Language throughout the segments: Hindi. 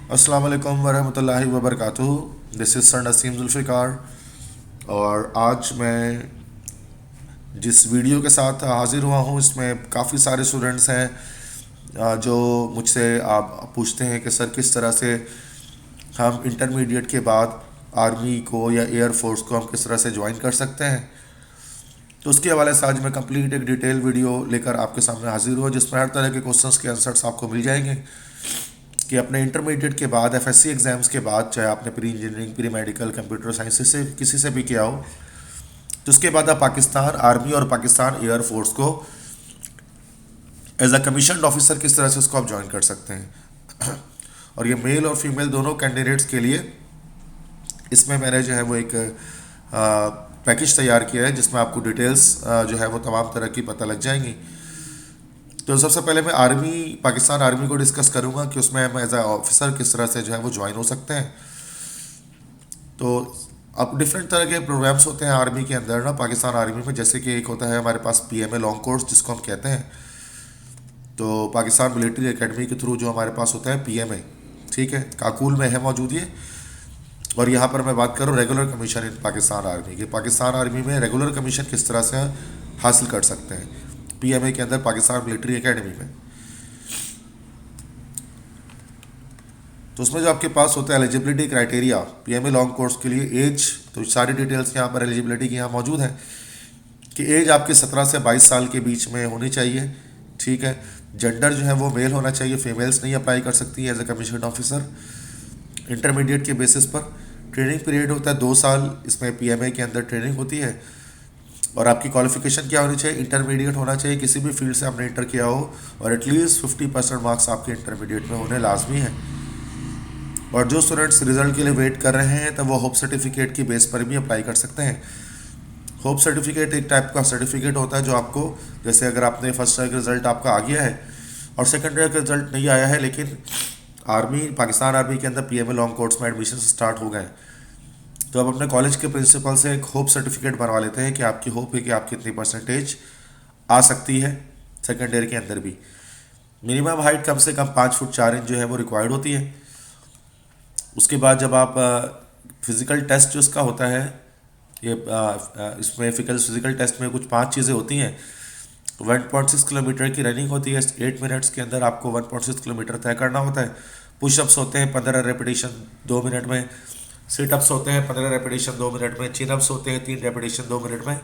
अस्सलाम वालेकुम वरहमतुल्लाहि वबरकातुहू। This is sir Naseem Zulfiqar. और आज मैं जिस वीडियो के साथ हाज़िर हुआ हूँ इसमें काफ़ी सारे स्टूडेंट्स हैं जो मुझसे आप पूछते हैं कि सर किस तरह से हम इंटरमीडिएट के बाद आर्मी को या एयर फोर्स को हम किस तरह से ज्वाइन कर सकते हैं। तो उसके हवाले से आज मैं कंप्लीट एक डिटेल वीडियो लेकर आपके सामने हाजिर हुआ जिसमें हर तरह के क्वेश्चंस के आंसर्स आपको मिल जाएंगे कि अपने इंटरमीडिएट के बाद एफएससी एग्ज़ाम्स के बाद, चाहे आपने pre engineering, pre medical, computer science से किसी से भी किया हो, तो उसके बाद आप पाकिस्तान आर्मी और पाकिस्तान एयर फोर्स को एज अ कमीशन ऑफिसर किस तरह से उसको आप ज्वाइन कर सकते हैं। और ये मेल और फीमेल दोनों कैंडिडेट्स के लिए इसमें मैंने जो है वो एक पैकेज तैयार किया है जिसमें आपको डिटेल्स जो है वो तमाम तरह की पता लग जाएंगी। तो सबसे पहले मैं आर्मी, पाकिस्तान आर्मी को डिस्कस करूंगा कि उसमें हम एज ए ऑफिसर किस तरह से जो है वो ज्वाइन हो सकते हैं। तो अब डिफरेंट तरह के प्रोग्राम्स होते हैं आर्मी के अंदर ना, पाकिस्तान आर्मी में, जैसे कि एक होता है हमारे पास पीएमए लॉन्ग कोर्स जिसको हम कहते हैं। तो पाकिस्तान मिलिट्री एकेडमी के थ्रू जो हमारे पास होता है पीएमए, ठीक है, काकुल में है मौजूद ये। और यहाँ पर मैं बात करूँ रेगुलर कमीशन इन पाकिस्तान आर्मी की, पाकिस्तान आर्मी में रेगुलर कमीशन किस तरह से हासिल कर सकते हैं पीएमए के अंदर पाकिस्तान मिलिट्री एकेडमी में। तो उसमें जो आपके पास होता है eligibility criteria PMA long course के लिए, एज, तो सारी डिटेल्स यहाँ पर एलिजिबिलिटी की यहाँ मौजूद है कि एज आपकी 17 से 22 साल के बीच में होनी चाहिए, ठीक है। जेंडर जो है वो मेल होना चाहिए, फीमेल्स नहीं अप्लाई कर सकती है as a commission officer intermediate के बेसिस पर। ट्रेनिंग पीरियड होता है 2 साल, इसमें पीएमए के अंदर ट्रेनिंग होती है। और आपकी क्वालिफिकेशन क्या होनी चाहिए, इंटरमीडिएट होना चाहिए, किसी भी फील्ड से आपने इंटर किया हो और एटलीस्ट 50% मार्क्स आपके इंटरमीडिएट में होने लाजमी है। और जो स्टूडेंट्स रिजल्ट के लिए वेट कर रहे हैं तो वो होप सर्टिफिकेट की बेस पर भी अप्लाई कर सकते हैं। होप सर्टिफिकेट एक टाइप का सर्टिफिकेट होता है जो आपको, जैसे अगर आपने फर्स्ट ईयर का रिजल्ट आपका आ गया है और सेकंड ईयर का रिजल्ट नहीं आया है, लेकिन आर्मी, पाकिस्तान आर्मी के अंदर पीएमए लॉन्ग कोर्स में एडमिशन स्टार्ट हो गए, तो आप अपने कॉलेज के प्रिंसिपल से एक होप सर्टिफिकेट बनवा लेते हैं कि आपकी होप है कि आपकी इतनी परसेंटेज आ सकती है सेकेंड ईयर के अंदर भी। मिनिमम हाइट कम से कम 5 फुट 4 इंच जो है वो रिक्वायर्ड होती है। उसके बाद जब आप फिज़िकल टेस्ट जो इसका होता है, ये इसमें फिज़िकल टेस्ट में कुछ 5 चीज़ें होती हैं। 1.6 किलोमीटर की रनिंग होती है, 8 मिनट्स के अंदर आपको 1.6 किलोमीटर तय करना होता है। पुशअप्स होते हैं 15 रेपिटेशन 2 मिनट में, सिटअप्स होते हैं 15 रेपिटेशन 2 मिनट में, चिनअप्स होते हैं 3 रेपिटेशन 2 मिनट में।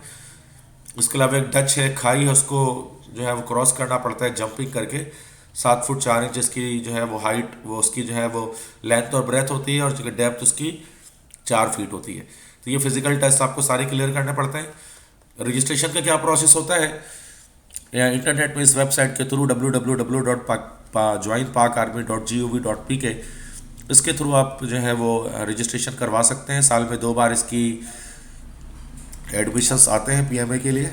उसके अलावा एक डच है, खाई है, उसको जो है वो क्रॉस करना पड़ता है जंपिंग करके। 7 फुट 4 इंच इसकी जो है वो हाइट, वो उसकी जो है वो लेंथ और ब्रेथ होती है, और जो डेप्थ उसकी 4 फीट होती है। तो ये फिजिकल टेस्ट आपको सारे क्लियर करने पड़ते हैं। रजिस्ट्रेशन का क्या प्रोसेस होता है, या इंटरनेट में इस वेबसाइट के थ्रू www.joinpakarmy.gov.pk, इसके थ्रू आप जो है वो रजिस्ट्रेशन करवा सकते हैं। साल में 2 बार इसकी एडमिशन्स आते हैं पीएमए के लिए।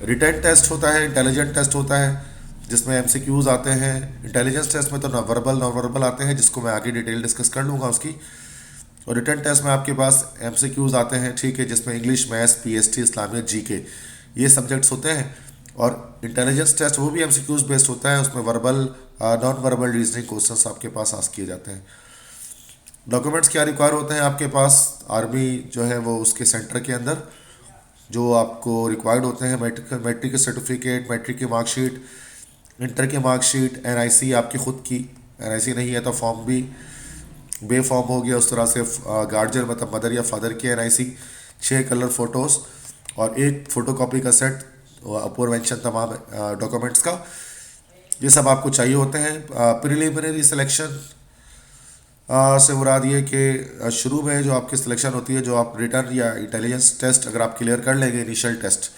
रिटन टेस्ट होता है, इंटेलिजेंट टेस्ट होता है जिसमें एमसीक्यूज आते हैं। इंटेलिजेंस टेस्ट में तो नॉन वर्बल आते हैं जिसको मैं आगे डिटेल डिस्कस कर लूँगा उसकी। और रिटन टेस्ट में आपके पास एमसीक्यूज आते हैं, ठीक है, जिसमें इंग्लिश, मैथ्स, पीएसटी, इस्लामियत, जीके, ये सब्जेक्ट्स होते हैं। और इंटेलिजेंस टेस्ट वो भी एमसीक्यूज बेस्ड होता है, उसमें verbal, non verbal reasoning questions आपके पास आस्क किए जाते हैं। डॉक्यूमेंट्स क्या रिक्वायर होते हैं आपके पास आर्मी जो है वो उसके सेंटर के अंदर, जो आपको रिक्वायर्ड होते हैं, मैट्रिक के सर्टिफिकेट, मैट्रिक की मार्कशीट, इंटर की मार्कशीट, एनआईसी आपकी ख़ुद की, एनआईसी नहीं है तो फॉर्म भी बे फॉर्म हो गया, उस तरह से गार्जियन मतलब मदर या फादर की एनआईसी, 6 कलर फ़ोटोज़ और एक फ़ोटोकॉपी का सेट, अपूर्व मेंशन तमाम डॉक्यूमेंट्स का, ये सब आपको चाहिए होते हैं। प्रिलिमिनरी सिलेक्शन से मुराद ये कि शुरू में जो आपकी सिलेक्शन होती है, जो आप रिटर्न या इंटेलिजेंस टेस्ट अगर आप क्लियर कर लेंगे इनिशियल टेस्ट,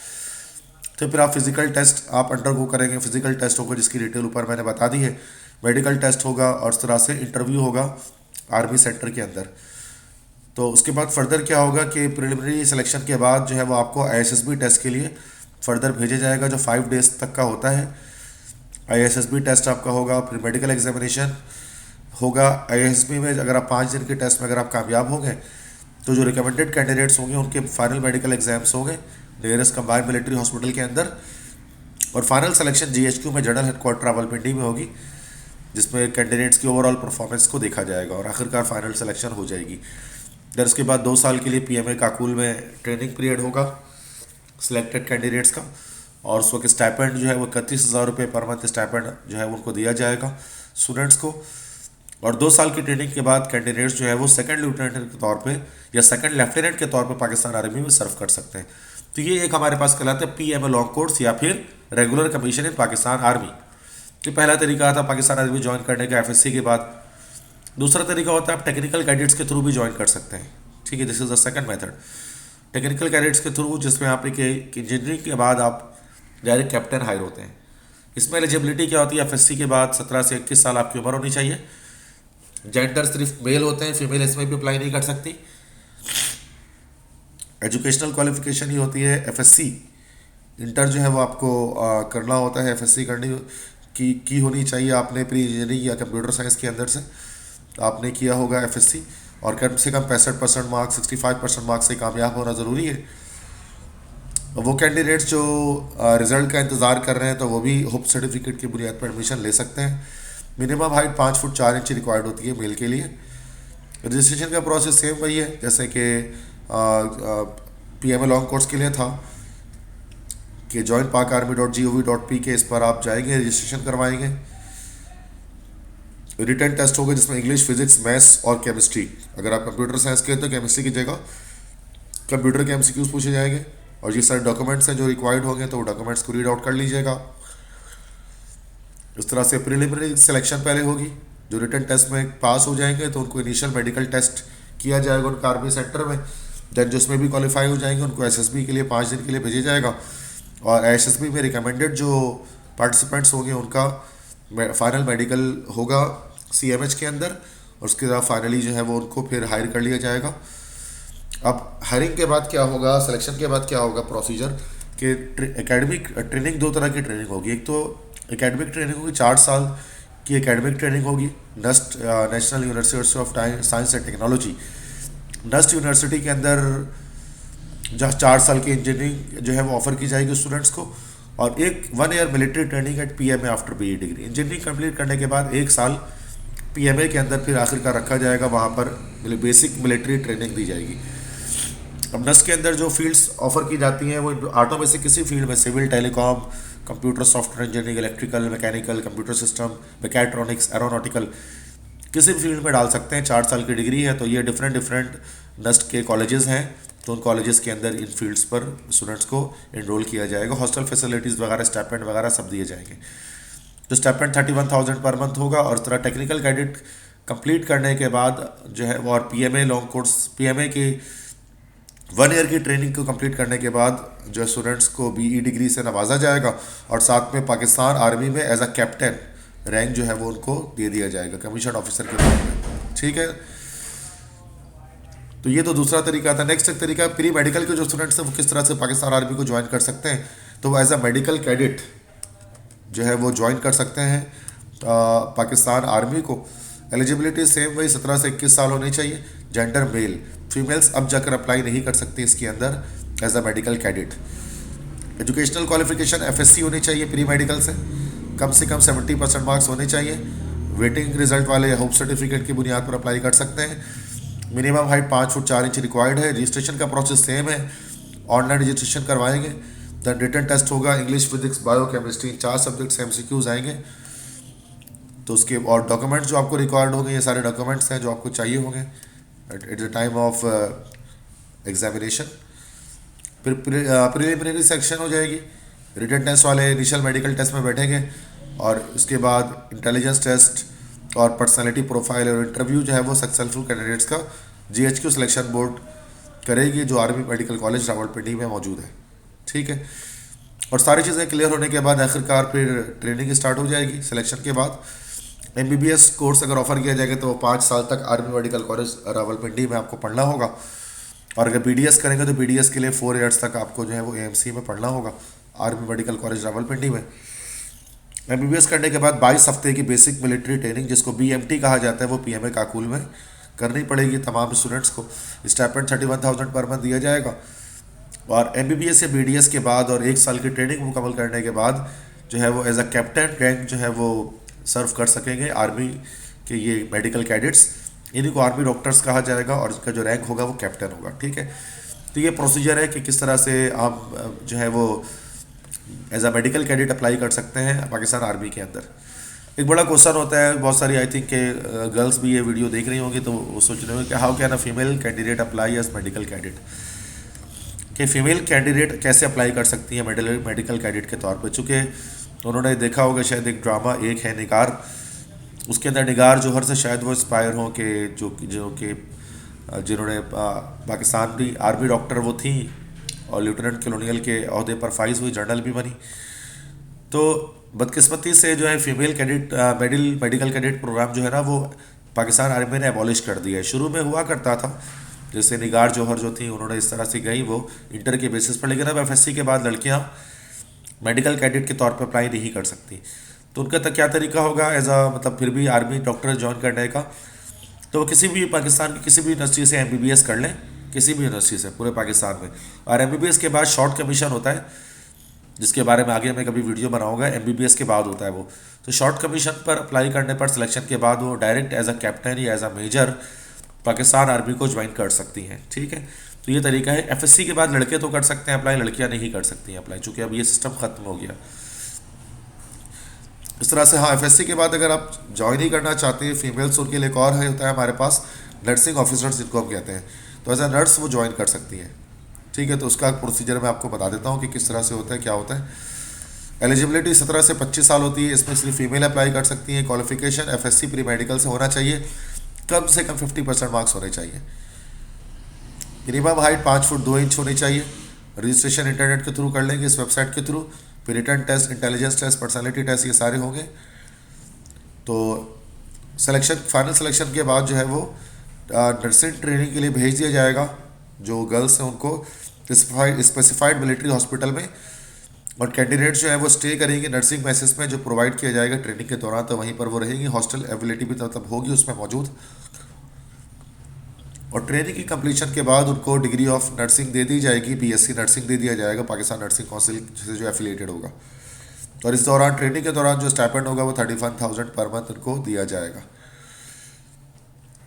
तो फिर आप फिज़िकल टेस्ट आप अंडरगो करेंगे। फिज़िकल टेस्ट होगा जिसकी डिटेल ऊपर मैंने बता दी है, मेडिकल टेस्ट होगा और इस तरह से इंटरव्यू होगा आर्मी सेंटर के अंदर। तो उसके बाद फर्दर क्या होगा कि प्रिलिमिनरी सिलेक्शन के बाद जो है वो आपको आईएसएसबी टेस्ट के लिए फर्दर भेजा जाएगा, जो 5 डेज़ तक का होता है। आईएसएसबी टेस्ट आपका होगा, फिर मेडिकल एग्जामिनेशन होगा। आईएसएसबी में अगर आप 5 दिन के टेस्ट में अगर आप कामयाब हो गए तो जो रिकमेंडेड कैंडिडेट्स होंगे उनके फाइनल मेडिकल एग्जाम्स होंगे नियरेस्ट कंबाइंड मिलिट्री हॉस्पिटल के अंदर, और फाइनल सिलेक्शन जीएचक्यू में जनरल हेडक्वार्टर रावलपिंडी में होगी। जिसमें कैंडिडेट्स की ओवरऑल परफॉर्मेंस को देखा जाएगा और आखिरकार फाइनल सिलेक्शन हो जाएगी। फिर उसके बाद 2 साल के लिए पीएमए काकुल में ट्रेनिंग पीरियड होगा सिलेक्टेड कैंडिडेट्स का, और उस वक्त स्टाइपेंड जो है वो 31,000 रुपये पर मंथ स्टाइपेंड जो है उनको दिया जाएगा स्टूडेंट्स को। और 2 साल की ट्रेनिंग के बाद कैंडिडेट्स जो है वो सेकंड लेफ्टिनेंट के तौर पे या सेकंड लेफ्टिनेंट के तौर पे पाकिस्तान आर्मी में सर्व कर सकते हैं। तो ये एक हमारे पास कहलाता है पीएमए लॉन्ग कोर्स या फिर रेगुलर कमीशन इन पाकिस्तान आर्मी। तो पहला तरीका था पाकिस्तान आर्मी ज्वाइन करने का एफएससी के बाद। दूसरा तरीका होता है आप टेक्निकल कैडेट्स के थ्रू भी ज्वाइन कर सकते हैं, ठीक है, this is the second method, technical cadets के थ्रू, जिसमें आप एक इंजीनियरिंग के बाद आप डायरेक्ट कैप्टन हायर होते हैं। इसमें एलिजिबिलिटी क्या होती है, एफएससी के बाद 17 से 21 साल आपकी उम्र होनी चाहिए। जेंडर सिर्फ मेल होते हैं, फीमेल इसमें भी अप्लाई नहीं कर सकती। एजुकेशनल क्वालिफिकेशन ही होती है एफएससी, इंटर जो है वो आपको करना होता है, एफएससी करनी की होनी चाहिए आपने प्री इंजीनियरिंग या कंप्यूटर साइंस के अंदर से आपने किया होगा एफएससी, और कम से कम 65% मार्क्स 65% मार्क्स से कामयाब होना ज़रूरी है। वो कैंडिडेट्स जो रिज़ल्ट का इंतज़ार कर रहे हैं तो वो भी होप सर्टिफिकेट की बुनियाद पर एडमिशन ले सकते हैं। Minimum height 5 foot 4 inch required होती है मेल के लिए। रजिस्ट्रेशन का प्रोसेस सेम वही है जैसे कि पीएमए लॉन्ग कोर्स के लिए था कि joinpakarmy.gov.p के इस पर आप जाएंगे, रजिस्ट्रेशन करवाएंगे। रिटन टेस्ट होगा जिसमें इंग्लिश, फिजिक्स, मैथ्स और केमिस्ट्री, अगर आप कंप्यूटर साइंस के हैं तो केमिस्ट्री की जगह कंप्यूटर के एमसीक्यूज पूछे जाएंगे, और ये सारे डॉक्यूमेंट्स हैं जो रिक्वायर्ड होंगे तो वो डॉक्यूमेंट्स को रीड आउट कर लीजिएगा। इस तरह से प्रिलिमिनरी सिलेक्शन पहले होगी, जो रिटन टेस्ट में पास हो जाएंगे तो उनको इनिशियल मेडिकल टेस्ट किया जाएगा उनका आर्मी सेंटर में। देन जो उसमें भी क्वालिफाई हो जाएंगे उनको एसएसबी के लिए 5 दिन के लिए भेजा जाएगा, और एसएसबी में रिकमेंडेड जो पार्टिसिपेंट्स होंगे उनका फाइनल मेडिकल होगा सीएमएच के अंदर, और उसके बाद फाइनली जो है वो उनको फिर हायर कर लिया जाएगा। अब हायरिंग के बाद क्या होगा, सिलेक्शन के बाद क्या होगा प्रोसीजर कि एकेडमिक ट्रेनिंग, 2 तरह की ट्रेनिंग होगी। एक तो एकेडमिक ट्रेनिंग होगी, 4 साल की एकेडमिक ट्रेनिंग होगी NUST national university of science and technology, NUST university के अंदर जहाँ 4 साल की इंजीनियरिंग जो है वो ऑफर की जाएगी स्टूडेंट्स को, और 1 year military training at PMA after BE degree. Engineering complete करने के बाद 1 साल पीएमए के अंदर फिर आखिरकार रखा जाएगा, वहाँ पर बेसिक मिलिट्री ट्रेनिंग दी जाएगी। अब नस्ट के अंदर जो फील्ड्स ऑफर की जाती हैं वो आठों में से किसी फील्ड में, civil, telecom, computer software engineering, electrical, mechanical, computer system, mechatronics, aeronautical, किसी भी फील्ड में डाल सकते हैं। 4 साल की डिग्री है, तो ये डिफरेंट नस्ट के कॉलेजेस हैं, तो उन कॉलेजेस के अंदर इन फील्ड्स पर स्टूडेंट्स को एनरोल किया जाएगा। हॉस्टल फैसिलिटीज़ वगैरह, स्टाइपेंड वगैरह सब दिए जाएंगे। तो स्टाइपेंड 31,000 पर मंथ होगा, और इस तरह टेक्निकल कैडेट कंप्लीट करने के बाद जो है वो, और पीएमए लॉन्ग कोर्स, पीएमए की 1 ईयर की ट्रेनिंग को कंप्लीट करने के बाद जो स्टूडेंट्स को बीई डिग्री से नवाजा जाएगा, और साथ में पाकिस्तान आर्मी में एज अ कैप्टन रैंक जो है वो उनको दे दिया जाएगा कमीशन ऑफिसर के रूप में, ठीक है। तो ये तो दूसरा तरीका था। नेक्स्ट एक तरीका प्री मेडिकल के जो स्टूडेंट्स हैं वो किस तरह से पाकिस्तान आर्मी को ज्वाइन कर सकते हैं। तो वो एज अ मेडिकल कैडेट जो है वो ज्वाइन कर सकते हैं पाकिस्तान आर्मी को। एलिजिबिलिटी सेम वही 17 से 21 साल होनी चाहिए। जेंडर मेल, फीमेल्स अब जाकर अप्लाई नहीं कर सकती इसके अंदर as a medical cadet. Educational qualification FSc होनी चाहिए प्री मेडिकल से कम 70% मार्क्स होने चाहिए। वेटिंग रिजल्ट वाले होप सर्टिफिकेट की बुनियाद पर अप्लाई कर सकते हैं। Minimum height 5 foot 4 inch required है। रजिस्ट्रेशन का प्रोसेस सेम है, ऑनलाइन रजिस्ट्रेशन करवाएंगे। दैन रिटन टेस्ट होगा, English, physics, bio, chemistry, 4 subjects MCQs आएंगे। तो उसके और डॉक्यूमेंट्स जो आपको रिक्वायर्ड होंगे, ये सारे डॉक्यूमेंट्स हैं जो आपको चाहिए होंगे at the time of examination. फिर प्रिलिमिनरी सेक्शन हो जाएगी, रिटन टेस्ट वाले इनिशियल मेडिकल टेस्ट में बैठेंगे, और उसके बाद इंटेलिजेंस टेस्ट और पर्सनालिटी प्रोफाइल और इंटरव्यू जो है वो सक्सेसफुल कैंडिडेट्स का जीएचक्यू सिलेक्शन बोर्ड करेगी, जो आर्मी मेडिकल कॉलेज रावलपिंडी में मौजूद है, ठीक है। और सारी चीज़ें क्लियर होने के बाद आखिरकार फिर ट्रेनिंग स्टार्ट हो जाएगी। सिलेक्शन के बाद एमबीबीएस कोर्स अगर ऑफर किया जाएगा तो 5 साल तक आर्मी मेडिकल कॉलेज रावलपिंडी में आपको पढ़ना होगा, और अगर बीडीएस करेंगे तो बीडीएस के लिए 4 ईयर्स तक आपको जो है वो एएमसी में पढ़ना होगा आर्मी मेडिकल कॉलेज रावलपिंडी में। एमबीबीएस करने के बाद 22 हफ्ते की बेसिक मिलिट्री ट्रेनिंग जिसको बीएमटी कहा जाता है वो पीएमए काकुल में करनी पड़ेगी तमाम स्टूडेंट्स को। स्टाइपेंड 31,000 पर मंथ दिया जाएगा, और एमबीबीएस या बीडीएस के बाद और 1 साल की ट्रेनिंग मुकम्मल करने के बाद जो है वो एज अ कैप्टन रैंक जो है वो सर्व कर सकेंगे आर्मी के ये मेडिकल कैडेट्स। इन्हीं को आर्मी डॉक्टर्स कहा जाएगा और इसका जो रैंक होगा वो कैप्टन होगा। ठीक है, तो ये प्रोसीजर है कि किस तरह से आप जो है वो as a medical cadet apply कर सकते हैं पाकिस्तान आर्मी के अंदर। एक बड़ा क्वेश्चन होता है, बहुत सारी आई थिंक के गर्ल्स भी ये वीडियो देख रही होंगी तो वो सोच रहे होंगे कि how can a female candidate apply as medical cadet, कि फीमेल कैंडिडेट कैसे अप्लाई कर सकती है मेडिकल कैडेट के तौर पे। चूँकि उन्होंने देखा होगा शायद एक ड्रामा एक है निगार, उसके अंदर निगार जौहर से शायद वो इंस्पायर हों कि जो कि जिन्होंने पाकिस्तानी आर्मी डॉक्टर वो थी और लेफ्टिनेंट कॉलोनियल के अहदे पर फाइज हुई, जनरल भी बनी। तो बदकिस्मती से जो है female cadet medical cadet program जो है ना वो पाकिस्तान आर्मी ने एबॉलिश कर दिया है। शुरू में हुआ करता था, जैसे निगार जौहर जो थी उन्होंने इस तरह से गई वो इंटर के बेसिस पर, लेकिन अब एफएससी के बाद लड़कियां मेडिकल कैडेट के तौर पर अप्लाई नहीं कर सकती। तो उनका क्या तरीका होगा एज आ मतलब फिर भी आर्मी डॉक्टर ज्वाइन करने का, तो वो किसी भी पाकिस्तान की किसी भी यूनिवर्सिटी से एमबीबीएस कर लें, किसी भी यूनिवर्सिटी से पूरे पाकिस्तान में। और एमबीबीएस के बाद शॉर्ट कमीशन होता है, जिसके बारे में आगे मैं कभी वीडियो बनाऊंगा। एमबीबीएस के बाद होता है वो, तो शॉर्ट कमीशन पर अप्लाई करने पर सिलेक्शन के बाद वो डायरेक्ट एज अ कैप्टन या as a major Pakistan army को ज्वाइन कर सकती हैं। ठीक है, तो ये तरीका है। एफएससी के बाद लड़के तो कर सकते हैं अप्लाई, लड़कियां नहीं कर सकती हैं अप्लाई, चूँकि अब ये सिस्टम ख़त्म हो गया इस तरह से। हाँ, एफएससी के बाद अगर आप ज्वाइन ही करना चाहते हैं फीमेल्स, उनके लिए एक और है होता है हमारे पास नर्सिंग ऑफिसर्स जिनको हम कहते हैं, तो एज अ नर्स वो ज्वाइन कर सकती हैं। ठीक है, तो उसका प्रोसीजर मैं आपको बता देता हूँ कि किस तरह से होता है, क्या होता है। एलिजिबिलिटी 17 से 25 साल होती है, इसमें सिर्फ फीमेल अप्लाई कर सकती हैं। क्वालिफिकेशन एफएससी प्री मेडिकल से होना चाहिए, कम से कम 50% मार्क्स होने चाहिए। मिनिमम हाइट 5 फुट 2 इंच होनी चाहिए। रजिस्ट्रेशन इंटरनेट के थ्रू कर लेंगे, इस वेबसाइट के थ्रू। फिर written test, intelligence test, personality test, ये सारे होंगे। तो सिलेक्शन, फाइनल सिलेक्शन के बाद जो है वो नर्सिंग ट्रेनिंग के लिए भेज दिया जाएगा। जो गर्ल्स हैं उनको स्पेसिफाइड मिलिट्री हॉस्पिटल में, और कैंडिडेट्स जो है वो स्टे करेंगे नर्सिंग मैसेज में जो प्रोवाइड किया जाएगा ट्रेनिंग के दौरान, तो वहीं पर वो रहेंगी। हॉस्टल अवेलेबिलिटी भी मतलब होगी उसमें मौजूद। और ट्रेनिंग की कंप्लीशन के बाद उनको डिग्री ऑफ नर्सिंग दे दी जाएगी, बीएससी नर्सिंग दे दिया जाएगा पाकिस्तान नर्सिंग काउंसिल से जो एफिलिएटेड होगा। और इस दौरान ट्रेनिंग के दौरान जो स्टाइपेंड होगा वो 31,000 पर मंथ उनको दिया जाएगा।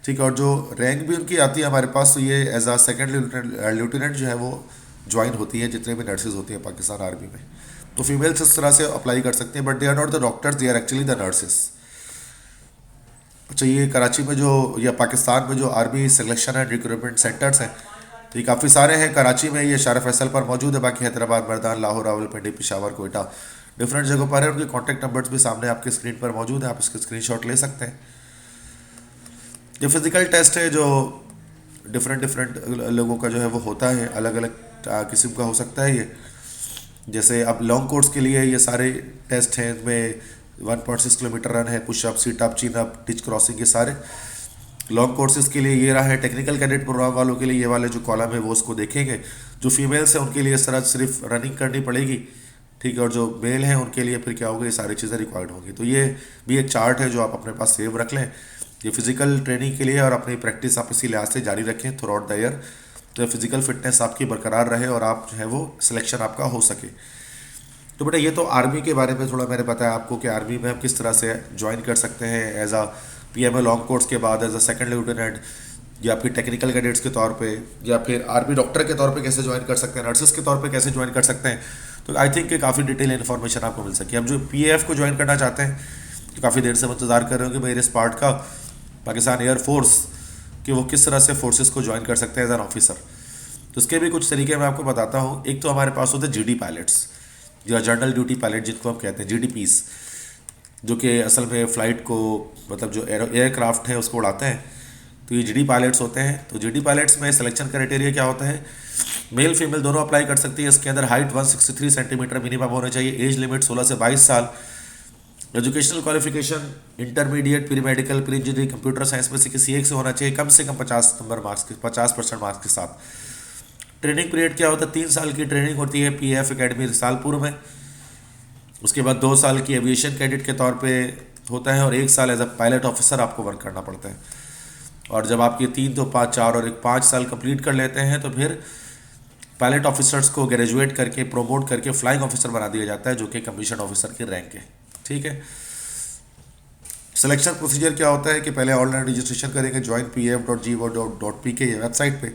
ठीक है, और जो रैंक भी उनकी आती है हमारे पास, तो ये एज आ सेकेंड लेफ्टिनेंट जो है वो ज्वाइन होती है जितने भी नर्सेज होती हैं पाकिस्तान आर्मी में। तो फीमेल्स इस तरह से अप्लाई कर सकते हैं, but they are not the doctors, they are actually the nurses. अच्छा, ये कराची में जो या पाकिस्तान में जो army selection and recruitment centres हैं, तो ये काफ़ी सारे हैं। कराची में ये शारा फैसल पर मौजूद है, बाकी हैदराबाद, मर्दान, लाहौर, रावलपिंडी, पेशावर, कोयटा, डिफरेंट जगहों पर है। उनके कॉन्टैक्ट नंबर्स भी सामने आपके स्क्रीन पर मौजूद है, आप इसके स्क्रीनशॉट ले सकते हैं। ये फिज़िकल टेस्ट है जो डिफरेंट लोगों का जो है वो होता है, अलग अलग किस्म का हो सकता है ये। जैसे अब लॉन्ग कोर्स के लिए ये सारे टेस्ट हैं, इसमें 1.6 किलोमीटर रन है, pushup, sit up, chin up, ditch crossing, ये सारे लॉन्ग कोर्सेज के लिए ये रहा है। टेक्निकल कैडेट प्रोग्राम वालों के लिए ये वाले जो कॉलम है वो उसको देखेंगे। जो फीमेल्स हैं उनके लिए इस तरह सिर्फ रनिंग करनी पड़ेगी, ठीक है, और जो मेल हैं उनके लिए फिर क्या होगा, ये सारी चीज़ें रिक्वायर्ड होंगी। तो ये भी एक चार्ट है जो आप अपने पास सेव रख लें, ये फिजिकल ट्रेनिंग के लिए, और अपनी प्रैक्टिस आप इसी लिहाज से जारी रखें थ्रू आउट द ईयर, तो फिजिकल फिटनेस आपकी बरकरार रहे और आप जो है वो सिलेक्शन आपका हो सके। तो बेटा ये तो आर्मी के बारे में थोड़ा मैंने बताया आपको कि आर्मी में हम किस तरह से ज्वाइन कर सकते हैं एज आ पीएमए लॉन्ग कोर्स के बाद एज अ सेकंड लेफ्टिनेंट, या फिर टेक्निकल कैडेट्स के तौर पे, या फिर आर्मी डॉक्टर के तौर पे कैसे ज्वाइन कर सकते हैं, नर्सेस के तौर पे कैसे ज्वाइन कर सकते हैं। तो आई थिंक कि काफ़ी डिटेल इन्फॉर्मेशन आपको मिल सके। अब जो पीएएफ को ज्वाइन करना चाहते हैं तो काफ़ी देर से इंतजार कर रहे हो कि मेरे इस पार्ट का पाकिस्तान एयरफोर्स कि वो किस तरह से फोर्सेस को ज्वाइन कर सकते हैं एज एन ऑफिसर। तो उसके भी कुछ तरीके मैं आपको बताता हूँ। एक तो हमारे पास होते हैं जीडी पायलट्स या जनरल ड्यूटी पायलट जिनको हम कहते हैं, जीडीपीस, जो कि असल में फ़्लाइट को मतलब जो एयरक्राफ्ट है उसको उड़ाते हैं, तो ये जीडी पायलट्स होते हैं। तो जीडी पायलट्स में सिलेक्शन क्राइटेरिया क्या होता है, मेल फीमेल दोनों अप्लाई कर सकती है। इसके अंदर हाइट 163 सेंटीमीटर मिनिमम होना चाहिए, एज लिमिट 16 से 22 साल, educational qualification intermediate, pre medical, pre engineering, computer science में से किसी एक से होना चाहिए, कम से कम 50% मार्क्स के साथ। ट्रेनिंग पीरियड क्या होता है, 3 साल की ट्रेनिंग होती है पीएफ एकेडमी रिसालपुर में। उसके बाद 2 साल की एविएशन कैडेट के तौर पे होता है, और 1 साल एज अ पायलट ऑफिसर आपको वर्क करना पड़ता है। और जब आप ये 3 तो 5 4 और 5 साल कंप्लीट कर लेते हैं तो फिर पायलट ऑफिसर्स को ग्रेजुएट करके प्रोमोट करके फ्लाइंग ऑफिसर बना दिया जाता है, जो कि कमीशन ऑफिसर की रैंक है। ठीक है, सिलेक्शन प्रोसीजर क्या होता है कि पहले ऑनलाइन रजिस्ट्रेशन करेंगे joinpf.gov.pk ये वेबसाइट पे,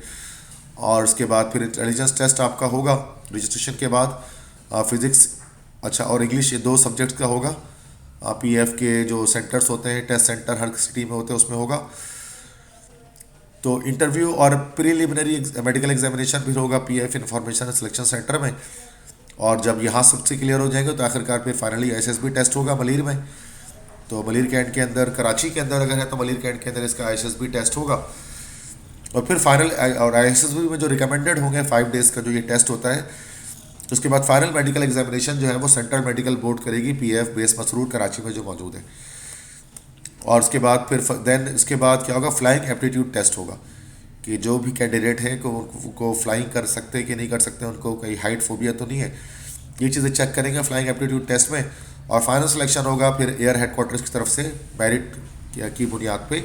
और उसके बाद फिर इंटेलिजेंस टेस्ट आपका होगा रजिस्ट्रेशन के बाद। फिज़िक्स अच्छा और इंग्लिश ये 2 सब्जेक्ट्स का होगा। पीएफ के जो सेंटर्स होते हैं, टेस्ट सेंटर हर सिटी में होते हैं, उसमें होगा। तो इंटरव्यू और प्रीलिमिनरी मेडिकल एग्जामिनेशन भी होगा पीएफ इंफॉर्मेशन सिलेक्शन सेंटर में। और जब यहाँ सबसे क्लियर हो जाएंगे तो आखिरकार फिर फाइनली एसएसबी टेस्ट होगा मलीर में। तो मलीर कैंट के अंदर, कराची के अंदर अगर है तो मलीर कैंट के अंदर इसका एसएसबी टेस्ट होगा। और फिर फाइनल और एसएसबी में जो रिकमेंडेड होंगे 5 डेज़ का जो ये टेस्ट होता है, उसके बाद फाइनल मेडिकल एग्जामिनेशन जो है वो सेंट्रल मेडिकल बोर्ड करेगी पीएफ बेस मसरूर कराची में जो मौजूद है। और उसके बाद फिर देन इसके बाद क्या होगा, फ्लाइंग एप्टीट्यूड टेस्ट होगा कि जो भी कैंडिडेट है को फ्लाइंग कर सकते हैं कि नहीं कर सकते, उनको कोई हाइट फोबिया तो नहीं है, ये चीज़ें चेक करेंगे फ्लाइंग एप्टीट्यूड टेस्ट में। और फाइनल सिलेक्शन होगा फिर एयर हेडक्वार्टर्स की तरफ से मेरिट की बुनियाद पे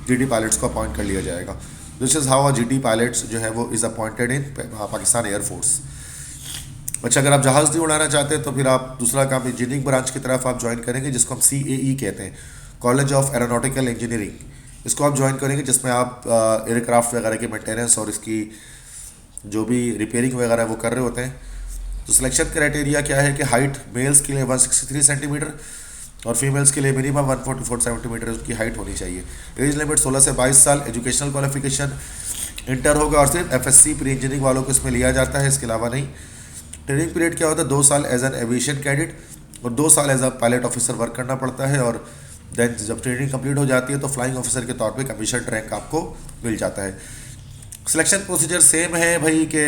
जीडी पायलट्स को अपॉइंट कर लिया जाएगा। This is how GD pilots जो है वो is appointed in Pakistan air force. अच्छा, अगर आप जहाज़ नहीं उड़ाना चाहते तो फिर आप दूसरा काम इंजीनियरिंग ब्रांच की तरफ आप ज्वाइन करेंगे, जिसको हम CAE कहते हैं, कॉलेज ऑफ एरोनॉटिकल इंजीनियरिंग। इसको आप ज्वाइन करेंगे जिसमें आप एयरक्राफ्ट वगैरह के मेंटेनेंस और इसकी जो भी रिपेयरिंग वगैरह वो कर रहे होते हैं। तो सिलेक्शन क्राइटेरिया क्या है कि हाइट मेल्स के लिए 163 सेंटीमीटर और फीमेल्स के लिए मिनिमम 144 सेंटीमीटर उसकी हाइट होनी चाहिए। एज लिमिट 16 से 22 साल। एजुकेशनल क्वालिफिकेशन इंटर होगा और सिर्फ FSC प्री इंजीनियरिंग वालों को इसमें लिया जाता है, इसके अलावा नहीं। ट्रेनिंग पीरियड क्या होता है, 2 साल एज एन एविएशन कैडेट और 2 साल as a pilot officer work करना पड़ता है। और देन जब ट्रेनिंग कंप्लीट हो जाती है तो फ्लाइंग ऑफिसर के तौर पे कमीशन रैंक आपको मिल जाता है। सिलेक्शन प्रोसीजर सेम है भाई के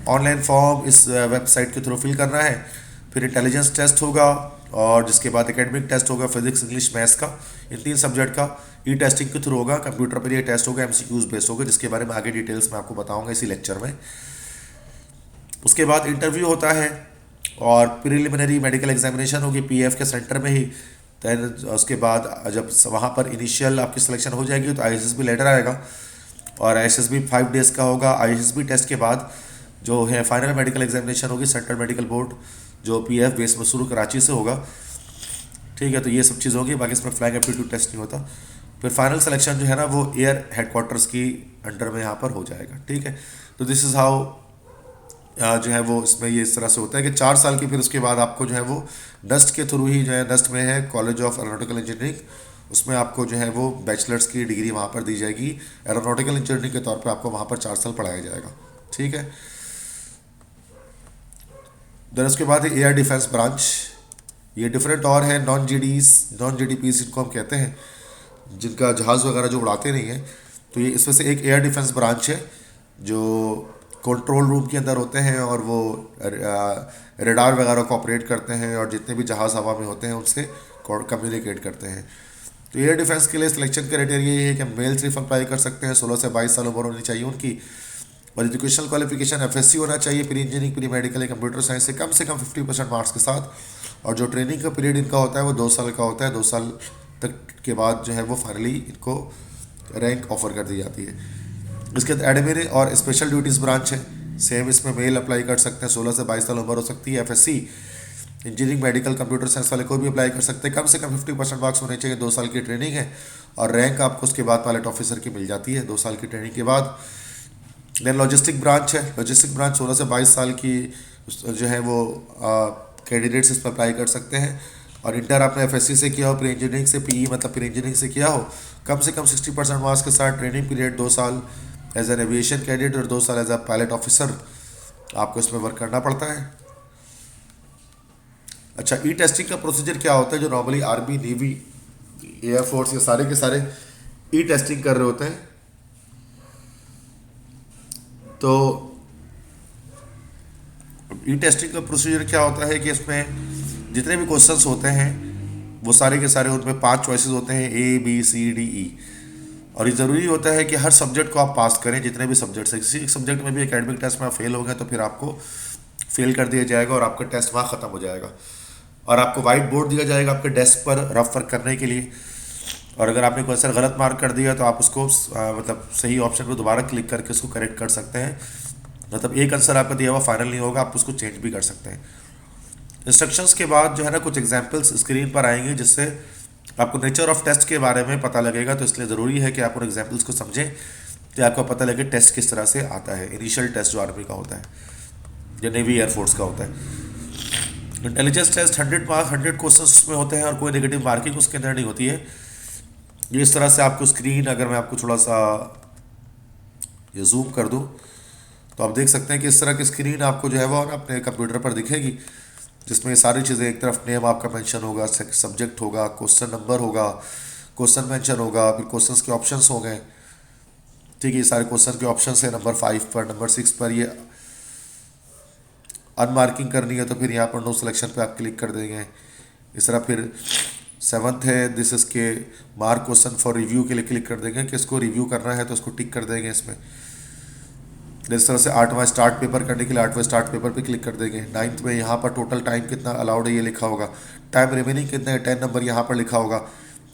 ऑनलाइन फॉर्म इस वेबसाइट के थ्रू फिल करना है, फिर इंटेलिजेंस टेस्ट होगा और जिसके बाद एकेडमिक टेस्ट होगा फिजिक्स इंग्लिश मैथ्स का, इन 3 सब्जेक्ट का। टेस्टिंग के थ्रू होगा, कंप्यूटर पर ये टेस्ट होगा, MCQs बेस्ड होगा, जिसके बारे में आगे डिटेल्स में आपको बताऊंगा इसी लेक्चर में। उसके बाद इंटरव्यू होता है और प्रीलिमिनरी मेडिकल एग्जामिनेशन होगी पीएफ के सेंटर में ही। दैन उसके बाद जब वहाँ पर इनिशियल आपकी सिलेक्शन हो जाएगी तो ISSB लेटर आएगा और ISSB 5 डेज़ का होगा। ISSB टेस्ट के बाद जो है फाइनल मेडिकल एग्जामिनेशन होगी सेंट्रल मेडिकल बोर्ड जो पीएफ बेस मसूर कराची से होगा। ठीक है, तो ये सब चीज़ होगी, बाकी इसमें फ्लैग एप्टीट्यूड टेस्ट नहीं होता। फिर फाइनल सिलेक्शन जो है ना वो एयर हेडक्वार्टर्स की अंडर में यहाँ पर हो जाएगा। ठीक है, तो दिस इज़ हाउ जो है वो इसमें ये इस तरह से होता है कि 4 साल की फिर उसके बाद आपको जो है वो नस्ट के थ्रू ही जो है, नस्ट में है कॉलेज ऑफ एरोनॉटिकल इंजीनियरिंग, उसमें आपको जो है वो बैचलर्स की डिग्री वहाँ पर दी जाएगी। एरोनॉटिकल इंजीनियरिंग के तौर पे आपको वहाँ पर 4 साल पढ़ाया जाएगा। ठीक है, देन उसके बाद एयर डिफेंस ब्रांच, ये डिफरेंट और है, नॉन GDPs इनको हम कहते हैं, जिनका जहाज़ वगैरह जो उड़ाते नहीं हैं। तो ये इसमें से एक एयर डिफेंस ब्रांच है जो कंट्रोल रूम के अंदर होते हैं और वो रडार वगैरह को ऑपरेट करते हैं और जितने भी जहाज़ हवा में होते हैं उनसे कम्युनिकेट करते हैं। तो एयर डिफेंस के लिए सिलेक्शन क्राइटेरिया ये है कि मेल सिर्फ अप्लाई कर सकते हैं, 16 से 22 साल उम्र होनी चाहिए उनकी, और एजुकेशनल क्वालिफिकेशन FSC होना चाहिए, प्री इंजीनियरिंग प्री मेडिकल या कंप्यूटर साइंस से कम 50% मार्क्स के साथ। और जो ट्रेनिंग का पीरियड इनका होता है वो 2 साल का होता है। 2 साल तक के बाद जो है वो फाइनली इनको रैंक ऑफर कर दी जाती है। इसके बाद एडमिन और स्पेशल ड्यूटीज़ ब्रांच है, सेम इसमें मेल अप्लाई कर सकते हैं, 16 से 22 साल उम्र हो सकती है। FSC engineering medical computer science वाले कोई भी अप्लाई कर सकते हैं, कम से कम 50% मार्क्स होने चाहिए, 2 साल की ट्रेनिंग है और रैंक आपको उसके बाद पायलट ऑफिसर की मिल जाती है 2 साल की ट्रेनिंग के बाद। देन लॉजिस्टिक ब्रांच है, लॉजिस्टिक ब्रांच 16 से 22 साल की जो है वो कैंडिडेट्स इस पर अप्लाई कर सकते हैं। और इंटर आपने FSC से किया हो, प्री इंजीनियरिंग से PE मतलब प्री इंजीनियरिंग से किया हो, कम से कम 60% मार्क्स के साथ, ट्रेनिंग पीरियड 2 साल एज एन एविएशन कैडेट और 2 साल एज अ पायलट ऑफिसर आपको इसमें वर्क करना पड़ता है। अच्छा, टेस्टिंग का प्रोसीजर क्या होता है, जो नॉर्मली आर्मी, नेवी, एयरफोर्स ये सारे के सारे टेस्टिंग कर रहे होते हैं। तो टेस्टिंग का प्रोसीजर क्या होता है कि इसमें जितने भी क्वेश्चंस होते हैं वो सारे के सारे उनमें 5 चॉइसेस होते हैं, A B C D E, और ये ज़रूरी होता है कि हर सब्जेक्ट को आप पास करें, जितने भी सब्जेक्ट्स हैं। किसी एक सब्जेक्ट में भी एकेडमिक टेस्ट में आप फेल हो गए तो फिर आपको फेल कर दिया जाएगा और आपका टेस्ट वहाँ ख़त्म हो जाएगा और आपको वाइट बोर्ड दिया जाएगा आपके डेस्क पर रफ वर्क करने के लिए। और अगर आपने क्वेश्चन गलत मार्क कर दिया तो आप उसको मतलब सही ऑप्शन पर दोबारा क्लिक करके उसको करेक्ट कर सकते हैं। मतलब एक आंसर आपका दिया हुआ फाइनल नहीं होगा, आप उसको चेंज भी कर सकते हैं। इंस्ट्रक्शंस के बाद जो है ना कुछ एग्जांपल्स स्क्रीन पर आएंगे जिससे आपको नेचर ऑफ टेस्ट के बारे में पता लगेगा, तो इसलिए ज़रूरी है कि आप उन एग्जाम्पल्स को समझें तो आपको पता लगे टेस्ट किस तरह से आता है। इनिशियल टेस्ट जो आर्मी का होता है या नेवी एयरफोर्स का होता है। इंटेलिजेंस टेस्ट 100 मार्क 100 क्वेश्चंस में होते हैं और कोई नेगेटिव मार्किंग उसके अंदर नहीं होती है। ये इस तरह से आपको स्क्रीन, अगर मैं आपको थोड़ा सा ये जूम कर दूँ तो आप देख सकते हैं कि इस तरह की स्क्रीन आपको जो है वो अपने कंप्यूटर पर दिखेगी, जिसमें ये सारी चीज़ें, एक तरफ नेम आपका मेंशन होगा, सब्जेक्ट होगा, क्वेश्चन नंबर होगा, क्वेश्चन मेंशन होगा, फिर क्वेश्चंस के ऑप्शंस हो गए। ठीक है, ये सारे क्वेश्चन के ऑप्शंस है। नंबर 5 पर, नंबर 6 पर ये अनमार्किंग करनी है तो फिर यहाँ पर नो सिलेक्शन पे आप क्लिक कर देंगे। इस तरह फिर 7th है, दिस इज के मार्क क्वेश्चन फॉर रिव्यू के लिए क्लिक कर देंगे कि इसको रिव्यू करना है तो इसको टिक कर देंगे इसमें। इस तरह से 8वां स्टार्ट पेपर करने के लिए 8वें स्टार्ट पेपर पे क्लिक कर देंगे। 9th में यहाँ पर टोटल टाइम कितना अलाउड है ये लिखा होगा, टाइम रिमेनिंग कितना है 10 नंबर यहाँ पर लिखा होगा।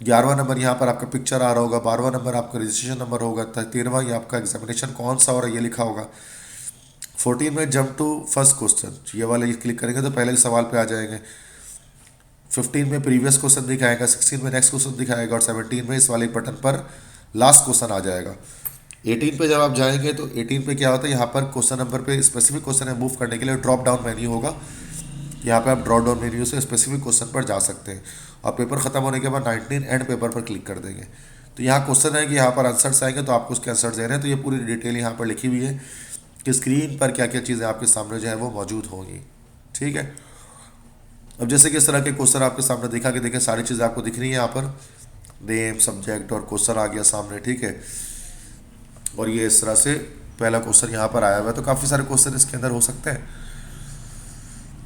11वां नंबर यहाँ पर आपका पिक्चर आ रहा होगा, 12वां नंबर आपका रजिस्ट्रेशन नंबर होगा, 13वां ये आपका एग्जामिनेशन कौन सा हो रहा है ये लिखा होगा। 14 में जंप टू फर्स्ट क्वेश्चन, ये वाले क्लिक करेंगे तो पहले सवाल पे आ जाएंगे। 15 में प्रीवियस क्वेश्चन दिखाएगा, 16 में नेक्स्ट क्वेश्चन दिखाएगा और 17 में इस वाले बटन पर लास्ट क्वेश्चन आ जाएगा। 18 पे जब आप जाएंगे तो 18 पे क्या होता है, यहाँ पर क्वेश्चन नंबर पे स्पेसिफिक क्वेश्चन है मूव करने के लिए ड्रॉप डाउन मेन्यू होगा। यहाँ पे आप ड्रॉप डाउन मेन्यू से स्पेसिफिक क्वेश्चन पर जा सकते हैं और पेपर खत्म होने के बाद 19 एंड पेपर पर क्लिक कर देंगे। तो यहाँ क्वेश्चन है कि यहाँ पर आंसर्स आएंगे तो आपको उसके आंसर देने हैं। तो ये पूरी डिटेल यहाँ पर लिखी हुई है कि स्क्रीन पर क्या क्या चीज़ें आपके सामने जो है वो मौजूद होंगी। ठीक है, अब जैसे कि इस तरह के क्वेश्चन आपके सामने दिखा कि देखें सारी चीज़ें आपको दिख रही है यहाँ पर, नेम, सब्जेक्ट और क्वेश्चन आ गया सामने। ठीक है, और ये इस तरह से पहला क्वेश्चन यहाँ पर आया हुआ है। तो काफ़ी सारे क्वेश्चन इसके अंदर हो सकते हैं।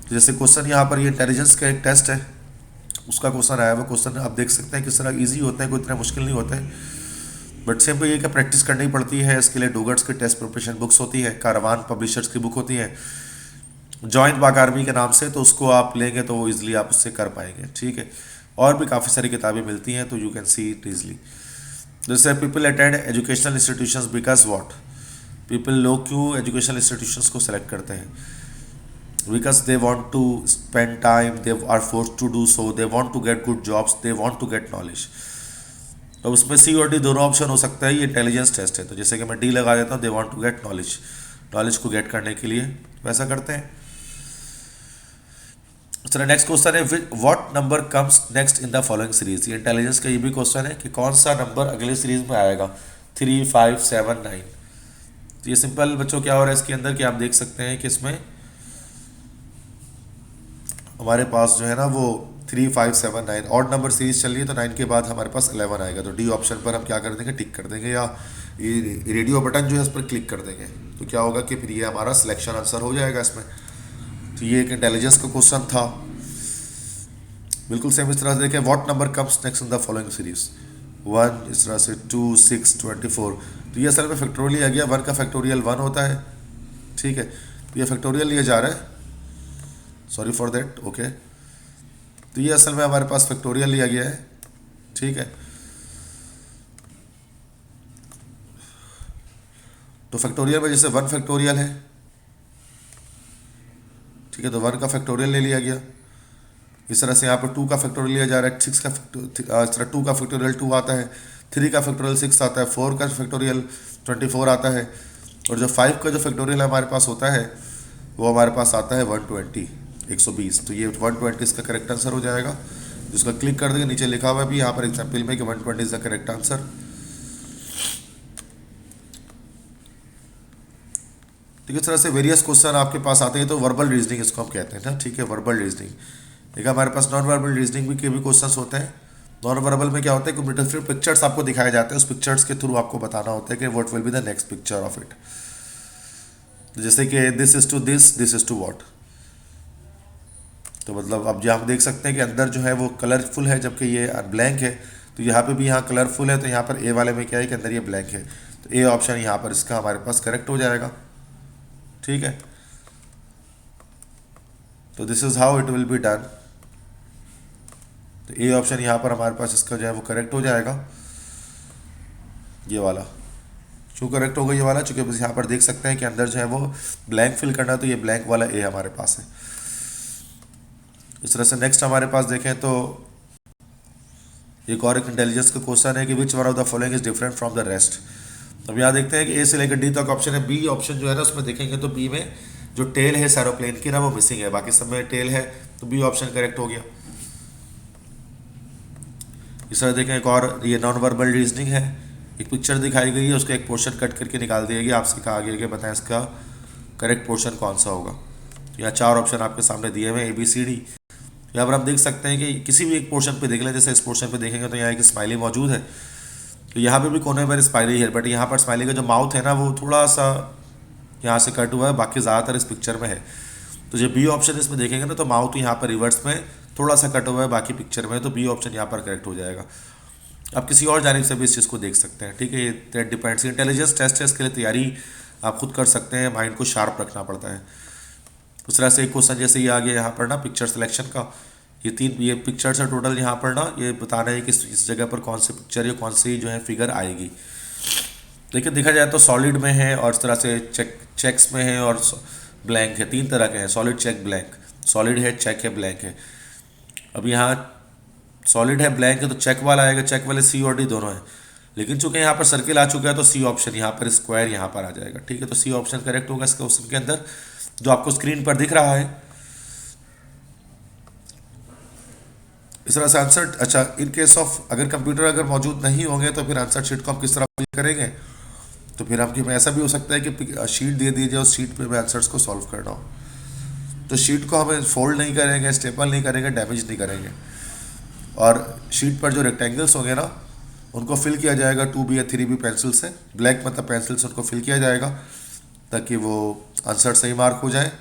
जैसे क्वेश्चन यहाँ पर ये इंटेलिजेंस का एक टेस्ट है, उसका क्वेश्चन आया हुआ। क्वेश्चन आप देख सकते हैं किस तरह इजी होते हैं, कोई इतना मुश्किल नहीं होता है, बट सिंपल ये कि प्रैक्टिस करनी पड़ती है। इसके लिए डोगर्स की टेस्ट प्रिपरेशन बुक्स होती है, कारवान पब्लिशर्स की बुक होती है जॉइंट पाक आर्मी के नाम से, तो उसको आप लेंगे तो वो ईजिली आप उससे कर पाएंगे। ठीक है, और भी काफ़ी सारी किताबें मिलती हैं तो you can see it easily. जैसे people attend educational institutions because what, people, लोग क्यों एजुकेशनल इंस्टीट्यूशंस को सेलेक्ट करते हैं, because they want to spend time, they are force to do so, they want to get good jobs, they want to get knowledge. तो उसमें सी और डी दोनों ऑप्शन हो सकता है। ये इंटेलिजेंस टेस्ट है तो जैसे कि मैं डी लगा देता हूँ, they want to get knowledge, knowledge को गेट करने के लिए वैसा करते हैं। चलो नेक्स्ट क्वेश्चन है, what number comes next in the following series. ये इंटेलिजेंस का ये भी क्वेश्चन है कि कौन सा नंबर अगले सीरीज में आएगा, 3, 5, 7, 9। तो ये सिंपल बच्चों क्या हो रहा है इसके अंदर कि आप देख सकते हैं कि इसमें हमारे पास जो है ना वो 3, 5, 7, 9 ऑड नंबर सीरीज चल रही है, तो 9 के बाद हमारे पास 11 आएगा। तो डी ऑप्शन पर हम क्या कर देंगे, टिक कर देंगे, या ये रेडियो बटन जो है इस पर क्लिक कर देंगे। तो क्या होगा कि फिर ये हमारा सिलेक्शन आंसर हो जाएगा इसमें। तो ये एक इंटेलिजेंस का क्वेश्चन था। बिल्कुल सेम इस तरह से देखें, what number comes next in the following series, 1, इस तरह से 2, 6, 24। तो ये असल में फैक्टोरियल आ गया, 1 का फैक्टोरियल 1 होता है। ठीक है, तो ये फैक्टोरियल लिया जा रहा है, सॉरी फॉर दैट। ओके, तो ये असल में हमारे पास फैक्टोरियल लिया गया है। ठीक है, तो फैक्टोरियल में जैसे 1 फैक्टोरियल है, ठीक है, तो 1 का फैक्टोरियल ले लिया गया। इस तरह से यहाँ पर 2 का फैक्टोरियल लिया जा रहा है, 6 का इस तरह 2 का फैक्टोरियल 2 आता है, 3 का फैक्टोरियल 6 आता है, 4 का फैक्टोरियल 24 आता है, और जो 5 का जो फैक्टोरियल हमारे पास होता है वो हमारे पास आता है 120, 120। तो ये 120 इसका करेक्ट आंसर हो जाएगा। जिसका क्लिक कर देंगे, नीचे लिखा हुआ है भी यहाँ पर एग्जाम्पल में कि 120 इज द करेक्ट आंसर। ठीक है, इस तरह से वेरियस क्वेश्चन आपके पास आते हैं। तो वर्बल रीजनिंग इसको हम कहते हैं ना। ठीक है, वर्बल रीजनिंग। एक हमारे पास नॉन वर्बल रीजनिंग भी के भी क्वेश्चन होते हैं। नॉन वर्बल में क्या होता है कि डिफरेंट पिक्चर्स आपको दिखाए जाते हैं, उस पिक्चर्स के थ्रू आपको बताना होता है कि what will be the next picture of it. जैसे कि this is to this, this is to what. तो मतलब अब जो आप देख सकते हैं कि अंदर जो है वो कलरफुल है जबकि ये ब्लैंक है। तो यहाँ पे भी यहाँ कलरफुल है, तो यहाँ पर ए वाले में क्या है कि अंदर ये ब्लैंक है। तो ए ऑप्शन यहाँ पर इसका हमारे पास करेक्ट हो जाएगा। ठीक है, तो this is how it will be done. तो ए ऑप्शन यहाँ पर हमारे पास इसका जो है वो करेक्ट हो जाएगा। ये वाला क्यों करेक्ट होगा ये वाला, चूंकि बस यहाँ पर देख सकते हैं कि अंदर जो है वो ब्लैंक फिल करना है, तो ये ब्लैंक वाला ए हमारे पास है। इस तरह से नेक्स्ट हमारे पास देखें तो एक और एक इंटेलिजेंस का क्वेश्चन है कि विच one of the following is different from the rest. अब यहाँ देखते हैं कि ए से लेकर डी तक ऑप्शन है, बी ऑप्शन जो है ना उसमें देखेंगे तो बी में जो टेल है एरोप्लेन की ना वो मिसिंग है, बाकी सब में टेल है, तो बी ऑप्शन करेक्ट हो गया। इस तरह देखें एक और ये नॉन वर्बल रीजनिंग है, एक पिक्चर दिखाई गई है, उसका एक पोर्शन कट करके निकाल दिया गया, आपसे कहा गया कि बताएं इसका करेक्ट पोर्शन कौन सा होगा। यहाँ 4 ऑप्शन आपके सामने दिए हुए हैं ABCD। यहाँ पर हम देख सकते हैं कि किसी भी एक पोर्शन पे देख लें, जैसे इस पोर्शन पे देखेंगे तो यहाँ एक स्माइली मौजूद है, तो यहाँ पे भी कोने पर स्माइली है, बट यहाँ पर स्माइली का जो माउथ है ना वो थोड़ा सा यहाँ से कट हुआ है, बाकी ज़्यादातर इस पिक्चर में है। तो जो बी ऑप्शन इसमें देखेंगे ना तो माउथ यहाँ पर रिवर्स में थोड़ा सा कट हुआ है बाकी पिक्चर में, तो बी ऑप्शन यहाँ पर करेक्ट हो जाएगा। आप किसी और जानिब से भी इस चीज़ को देख सकते हैं, ठीक है। ये दैट डिपेंड्स, इंटेलिजेंस टेस्ट है, इसके लिए तैयारी आप खुद कर सकते हैं, माइंड को शार्प रखना पड़ता है। उस तरह से एक क्वेश्चन जैसे ये आ गया यहाँ पर ना पिक्चर सिलेक्शन का, ये पिक्चर्स है टोटल, यहाँ पर ना ये बताना है कि इस जगह पर कौन सी पिक्चर या कौन सी जो है फिगर आएगी। देखिए देखा जाए तो सॉलिड में है और इस तरह से चेक्स में है और ब्लैंक है, 3 तरह के हैं, सॉलिड चेक ब्लैंक। सॉलिड है, चेक है, ब्लैंक है। अब यहाँ सॉलिड है, ब्लैंक है, तो चेक वाला आएगा, चेक वाले सी और डी दोनों है, लेकिन चूंकि यहाँ पर सर्किल आ चुका है तो सी ऑप्शन यहाँ पर स्क्वायर यहाँ पर आ जाएगा, ठीक है। तो सी ऑप्शन करेक्ट होगा इस क्वेश्चन के अंदर जो आपको स्क्रीन पर दिख रहा है। इस तरह से आंसर, अच्छा इन केस ऑफ अगर कंप्यूटर अगर मौजूद नहीं होंगे तो फिर आंसर शीट को हम किस तरह फिल करेंगे, तो फिर हम ऐसा भी हो सकता है कि शीट दे दीजिए उस शीट पे हमें आंसर्स को सॉल्व करना हो, तो शीट को हमें फोल्ड नहीं करेंगे, स्टेपल नहीं करेंगे, डैमेज नहीं करेंगे, और शीट पर जो रेक्टेंगल्स होंगे ना उनको फिल किया जाएगा 2B या 3B पेंसिल से, ब्लैक मतलब पेंसिल से उनको फिल किया जाएगा ताकि वो आंसर सही मार्क हो जाए।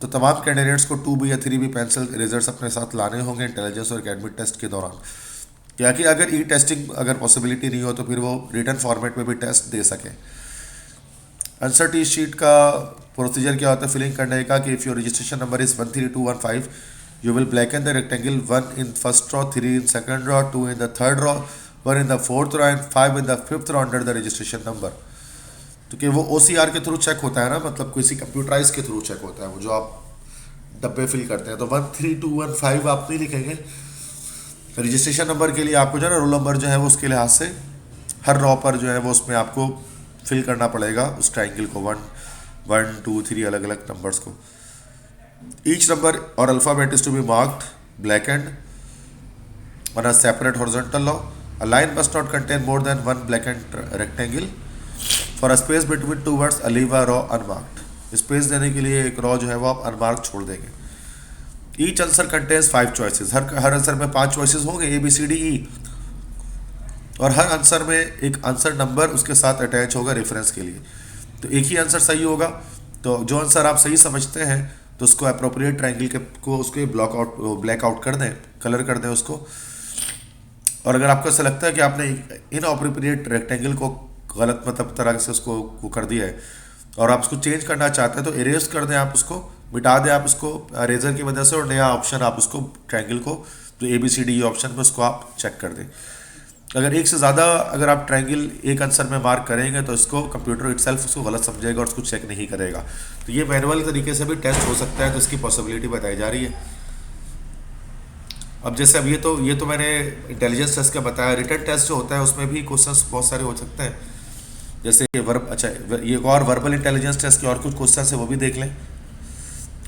तो तमाम कैंडिडेट्स को 2B या 3B पेंसिल इरेजर्स अपने साथ लाने होंगे इंटेलिजेंस और एकेडमिक टेस्ट के दौरान, क्या कि अगर ई टेस्टिंग अगर पॉसिबिलिटी नहीं हो तो फिर वो रिटर्न फॉर्मेट में भी टेस्ट दे सकें। आंसर टी शीट का प्रोसीजर क्या होता है फिलिंग करने का कि if your registration number is 13215 you will blacken the rectangle 1 in first row, 3 in second row, 2 in the third row, 1 in the fourth row and 5 in the fifth row under the registration number। तो कि वो OCR के थ्रू चेक होता है ना, मतलब किसी कंप्यूटराइज के थ्रू चेक होता है वो जो आप डब्बे फिल करते हैं, तो 13215 आप नहीं लिखेंगे। रजिस्ट्रेशन नंबर के लिए आपको जो है ना रोल नंबर जो है वो उसके लिहाज से हर रॉ पर जो है वो उसमें आपको फिल करना पड़ेगा उस ट्राइंगल को, 1 1 2 3 अलग अलग नंबर्स को। Each number or alphabet is to be marked blackened on a separate horizontal row. A line must not contain more than one blackened rectangle. For a space between two words, leave a row unmarked. Space देने के लिए एक रॉ जो है वो आप अनमार्क छोड़ देंगे। Each answer contains 5 choices. हर आंसर में 5 चॉइसेस होंगे ABCDE, और हर आंसर में एक आंसर नंबर उसके साथ अटैच होगा रेफरेंस के लिए। तो एक ही आंसर सही होगा, तो जो आंसर आप सही समझते हैं तो उसको अप्रोप्रिएट ट्रायंगल के को उसको ब्लैक आउट कर दें, कलर कर दें उसको। और अगर आपको ऐसा लगता है कि आपने इनअप्रोप्रिएट रेक्टेंगल को गलत मतलब तरह से उसको वो कर दिया है और आप उसको चेंज करना चाहते हैं तो इरेज कर दें, आप उसको मिटा दें आप उसको रेजर की वजह से, और नया ऑप्शन आप उसको ट्रायंगल को जो ABCD ऑप्शन में उसको आप चेक कर दें। अगर एक से ज़्यादा अगर आप ट्रायंगल एक आंसर में मार्क करेंगे तो इसको कंप्यूटर इटसेल्फ उसको गलत समझेगा और उसको चेक नहीं करेगा। तो ये मैनुअल तरीके से भी टेस्ट हो सकता है, तो इसकी पॉसिबिलिटी बताई जा रही है। अब जैसे अब ये तो मैंने इंटेलिजेंस टेस्ट का बताया, रिटन टेस्ट जो होता है उसमें भी क्वेश्चंस बहुत सारे हो सकते हैं, जैसे अच्छा ये और वर्बल इंटेलिजेंस टेस्ट के और कुछ क्वेश्चन है वो भी देख लें।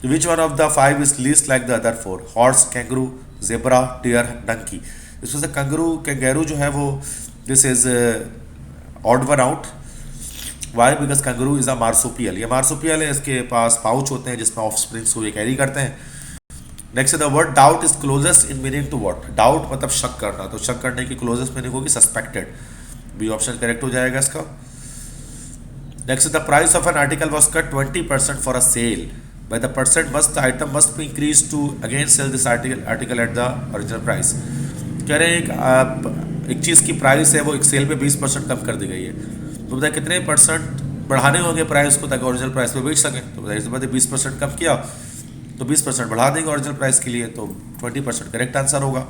Which one of the 5 is least like the other 4? Horse, kangaroo, zebra, deer, donkey. इसमें से कैंगरू जो है वो this is odd one out. Why? Because kangaroo is a marsupial, ये मार्सुपियल है, इसके पास पाउच होते हैं जिसमें ऑफ स्प्रिंग्स को ये कैरी करते हैं। Next the word doubt is closest in meaning to what? Doubt मतलब शक करना, तो शक करने की क्लोजेस्ट मीनिंग होगी सस्पेक्टेड, बी ऑप्शन करेक्ट हो जाएगा इसका। Next the price of an article was cut 20% for a sale, by the percent must the item must be increased to again sell this article at the original price। कह रहे हैं एक चीज़ की प्राइस है वो एक सेल पे 20% कम कर दी गई है, तो बताए कितने परसेंट बढ़ाने होंगे प्राइस को ताकि ओरिजिनल प्राइस पे बेच सकें? तो बताइए इस बात 20% कम किया तो 20% बढ़ा देंगे ओरिजिनल प्राइस के लिए, तो 20% करेक्ट आंसर होगा।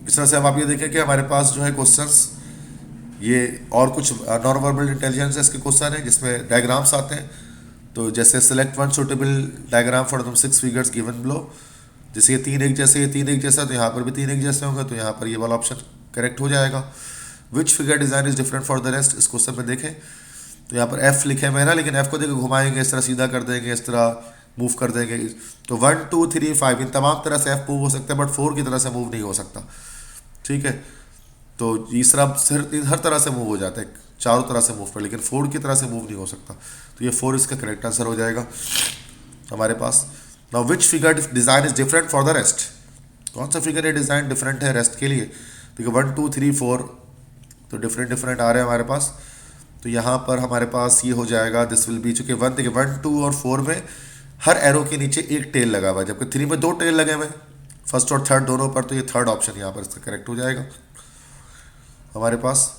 इस तरह से अब आप ये देखें कि हमारे पास जो है क्वेश्चंस ये और कुछ नॉन वर्बल इंटेलिजेंस के क्वेश्चन है जिसमें डायग्राम्स आते हैं, तो जैसे select one suitable diagram for the 6 figures given below, जैसे ये 3 एक जैसे, ये 3 एक जैसा, तो यहाँ पर भी 3 एक जैसे होंगे, तो यहाँ पर ये वाला ऑप्शन करेक्ट हो जाएगा। विच figure design is different for the rest, इस क्वेश्चन में देखें तो यहाँ पर एफ लिखे हुए हैं ना, लेकिन एफ को देखो घुमाएंगे इस तरह, सीधा कर देंगे इस तरह, मूव कर देंगे, तो 1 2 3 5 इन तमाम तरह से एफ मूव हो सकता है, बट 4 की तरह से मूव नहीं हो सकता। ठीक है, तो तीसरा हर तरह से मूव हो जाता है, चारों तरह से मूव कर, लेकिन 4 की तरह से मूव नहीं हो सकता, तो ये 4 इसका करेक्ट आंसर हो जाएगा हमारे पास। Now which figure design is different for the rest, कौन सा फिगर ये डिज़ाइन डिफरेंट है रेस्ट के लिए। देखिए 1 2 3 4 तो डिफरेंट डिफरेंट आ रहे हैं हमारे पास, तो यहाँ पर हमारे पास ये हो जाएगा, दिस विल बी, चूँकि 1 देखिए 1 2 और 4 में हर एरो के नीचे एक टेल लगा हुआ है, जबकि 3 में 2 टेल लगे हुए हैं, फर्स्ट और थर्ड दोनों पर, तो ये थर्ड ऑप्शन यहाँ पर इसका करेक्ट हो जाएगा हमारे पास।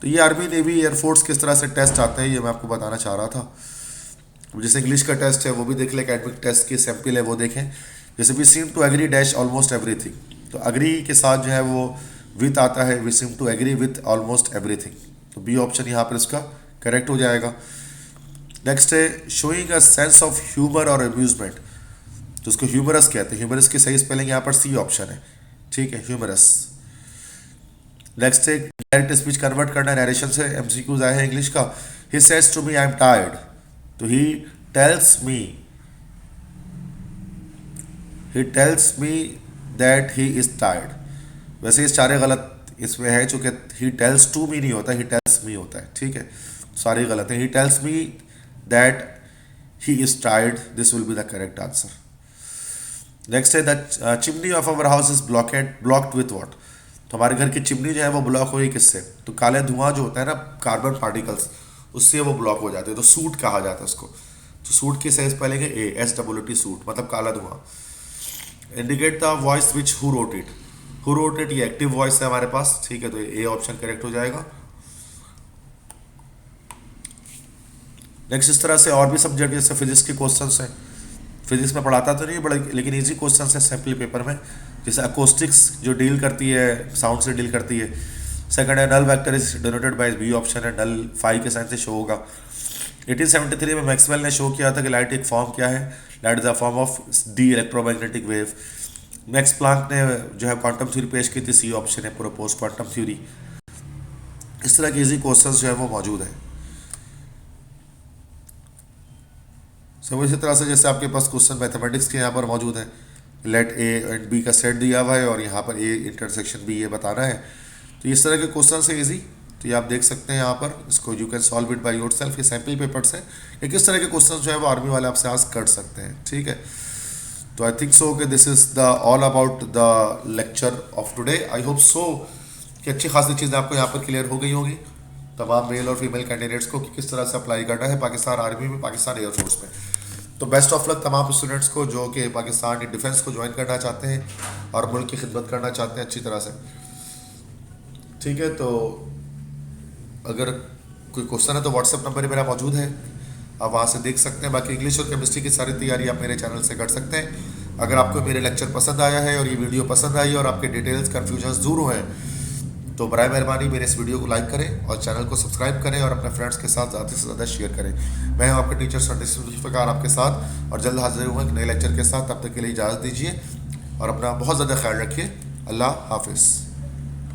तो ये आर्मी नेवी एयरफोर्स किस तरह से टेस्ट आते हैं ये मैं आपको बताना चाह रहा था। जैसे इंग्लिश का टेस्ट है वो भी देख लें, एकेडमिक टेस्ट की सैम्पल है वो देखें। जैसे we seem to agree dash almost everything, तो अग्री के साथ जो है वो विथ आता है, we seem to agree with almost everything, तो बी ऑप्शन यहाँ पर इसका करेक्ट हो जाएगा। नेक्स्ट है showing a sense of humour और अम्यूजमेंट, तो उसको ह्यूमरस कहते हैं, ह्यूमरस की सही स्पेलिंग यहाँ पर सी ऑप्शन है। ठीक है, ह्यूमरस। नेक्स्ट है डायरेक्ट स्पीच कन्वर्ट करना, नरेशन से एमसीक्यूज आए हैं इंग्लिश का। He says to me I am tired, तो he tells me that he is tired, वैसे ये सारे गलत इसमें है, चूंकि ही टेल्स टू मी नहीं होता, ही टेल्स मी होता है। ठीक है, सारे गलत है। He tells me that he is tired, this will be the correct answer. Next है the chimney of our house is blocked with what, तो हमारे घर की चिमनी जो है वो ब्लॉक हुई किससे, तो काले धुआं जो होता है ना, कार्बन पार्टिकल्स, उससे वो ब्लॉक हो जाते हैं, तो सूट कहा जाता है उसको। तो सूट की सही स्पेलिंग है ASWT, सूट मतलब काला धुआं। Indicate the voice which who wrote it, ये एक्टिव वॉइस है हमारे पास। ठीक है, तो ए ऑप्शन करेक्ट हो जाएगा। नेक्स्ट इस तरह से और भी सब्जेक्ट जैसे फिजिक्स के क्वेश्चंस हैं, फिजिक्स में पढ़ाता तो नहीं बड़ा, लेकिन इजी क्वेश्चंस है सैम्पल पेपर में। जैसे अकोस्टिक्स जो डील करती है, साउंड से डील करती है। सेकंड है null vector is denoted by B option है, नल 5 के साइन से शो होगा। 1873 में मैक्सवेल ने शो किया था कि लाइट एक फॉर्म क्या है, light is a form of D electromagnetic wave. Max Planck ने जो है क्वांटम थ्योरी पेश की थी, सी ऑप्शन है, प्रोपोज क्वांटम थ्योरी। इस तरह के इजी क्वेश्चन जो है वो मौजूद है। सब इसी तरह से जैसे आपके पास क्वेश्चन मैथमेटिक्स के यहाँ पर मौजूद है, लेट ए एंड बी का सेट दिया हुआ है और यहाँ पर ए इंटरसेक्शन बी ये बताना है, तो इस तरह के क्वेश्चन है इजी, तो ये आप देख सकते हैं यहाँ पर, इसको you can solve it by yourself. ये सैम्पल पेपर्स हैं, ये किस तरह के क्वेश्चन जो है वो आर्मी वाले आपसे आस्क कर सकते हैं। ठीक है, तो आई थिंक सो कि this is the all about the lecture of today. I hope so कि अच्छी खासी चीज़ें आपको यहाँ पर क्लियर हो गई होंगी, तमाम मेल और फीमेल कैंडिडेट्स को, कि किस तरह से अप्लाई करना है पाकिस्तान आर्मी में, पाकिस्तान एयरफोर्स में। तो बेस्ट ऑफ लक तमाम स्टूडेंट्स को जो कि पाकिस्तान की डिफेंस को ज्वाइन करना चाहते हैं और मुल्क की खिदमत करना चाहते हैं अच्छी तरह से। ठीक है, तो अगर कोई क्वेश्चन है तो व्हाट्सएप नंबर मेरा मौजूद है, आप वहाँ से देख सकते हैं। बाकी इंग्लिश और केमिस्ट्री की सारी तैयारी आप मेरे चैनल से कर सकते हैं। अगर आपको मेरे लेक्चर पसंद आया है और ये वीडियो पसंद आई और आपके डिटेल्स कन्फ्यूजन्स दूर हुए हैं, तो बराए मेहरबानी मेरे इस वीडियो को लाइक करें और चैनल को सब्सक्राइब करें और अपने फ्रेंड्स के साथ ज़्यादा से ज़्यादा शेयर करें। मैं हूं आपके टीचर जुल्फ़िकार आपके साथ, और जल्द हाजिर हूँ एक नए लेक्चर के साथ। तब तक के लिए इजाज़त दीजिए और अपना बहुत ज़्यादा ख्याल रखिए। अल्लाह हाफिज़।